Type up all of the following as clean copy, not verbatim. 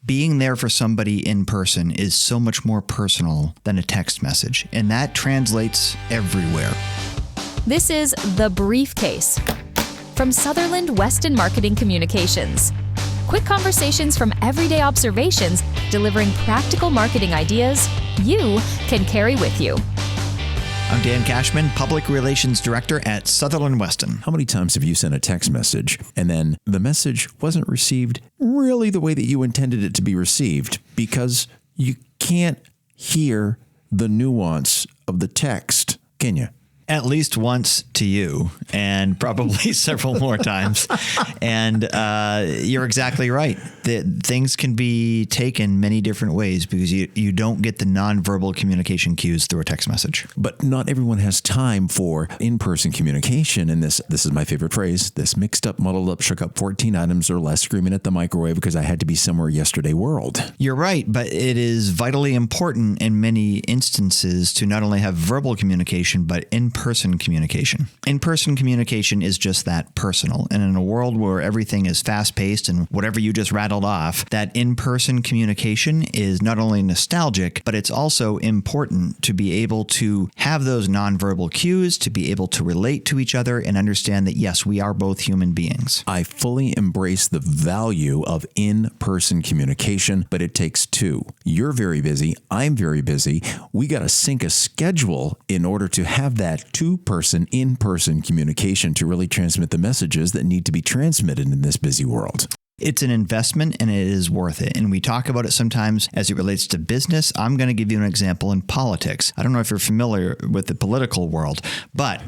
Being there for somebody in person is so much more personal than a text message, and that translates everywhere. This is The Briefcase from Sutherland Weston Marketing Communications. Quick conversations from everyday observations, delivering practical marketing ideas you can carry with you. I'm Dan Cashman, Public Relations Director at Sutherland Weston. How many times have you sent a text message and then the message wasn't received really the way that you intended it to be received because you can't hear the nuance of the text, can you? At least once to you, and probably several more times. And you're exactly right. Things can be taken many different ways because you don't get the nonverbal communication cues through a text message. But not everyone has time for in-person communication. And this is my favorite phrase, this mixed up, muddled up, shook up 14 items or less screaming at the microwave because I had to be somewhere yesterday world. You're right, but it is vitally important in many instances to not only have verbal communication, but in-person communication. In-person communication is just that, personal. And in a world where everything is fast-paced and whatever you just rattled off, that in-person communication is not only nostalgic, but it's also important to be able to have those nonverbal cues, to be able to relate to each other and understand that, yes, we are both human beings. I fully embrace the value of in-person communication, but it takes two. You're very busy. I'm very busy. We got to sync a schedule in order to have that two-person, in-person communication to really transmit the messages that need to be transmitted in this busy world. It's an investment and it is worth it. And we talk about it sometimes as it relates to business. I'm going to give you an example in politics. I don't know if you're familiar with the political world, but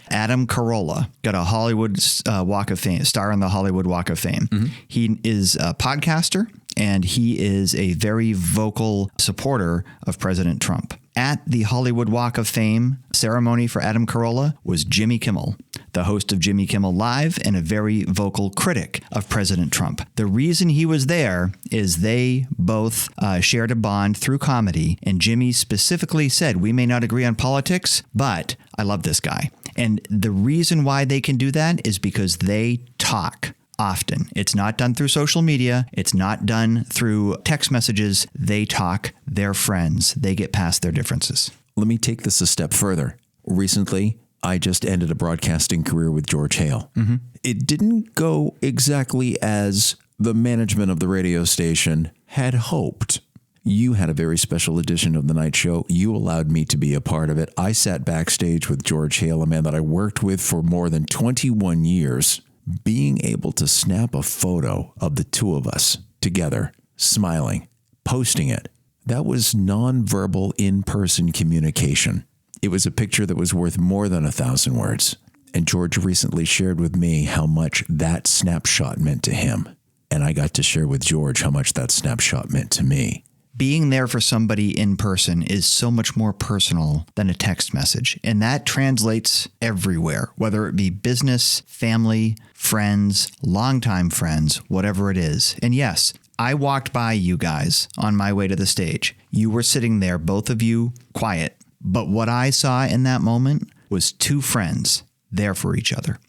Adam Carolla got a Hollywood Walk of Fame, star on the Hollywood Walk of Fame. Mm-hmm. He is a podcaster and he is a very vocal supporter of President Trump. At the Hollywood Walk of Fame ceremony for Adam Carolla was Jimmy Kimmel, the host of Jimmy Kimmel Live and a very vocal critic of President Trump. The reason he was there is they both shared a bond through comedy, and Jimmy specifically said, we may not agree on politics, but I love this guy. And the reason why they can do that is because they talk often. It's not done through social media. It's not done through text messages. They talk. They're friends. They get past their differences. Let me take this a step further. Recently, I just ended a broadcasting career with George Hale. Mm-hmm. It didn't go exactly as the management of the radio station had hoped. You had a very special edition of The Night Show. You allowed me to be a part of it. I sat backstage with George Hale, a man that I worked with for more than 21 years. Being able to snap a photo of the two of us together, smiling, posting it, that was nonverbal in-person communication. It was a picture that was worth more than 1,000 words. And George recently shared with me how much that snapshot meant to him. And I got to share with George how much that snapshot meant to me. Being there for somebody in person is so much more personal than a text message. And that translates everywhere, whether it be business, family, friends, longtime friends, whatever it is. And yes, I walked by you guys on my way to the stage. You were sitting there, both of you, quiet. But what I saw in that moment was two friends there for each other.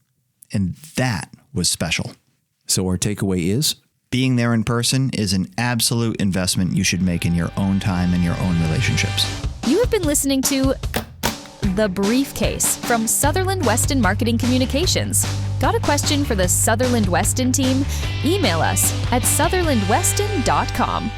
And that was special. So our takeaway is? Being there in person is an absolute investment you should make in your own time and your own relationships. You have been listening to The Briefcase from Sutherland Weston Marketing Communications. Got a question for the Sutherland Weston team? Email us at sutherlandweston.com.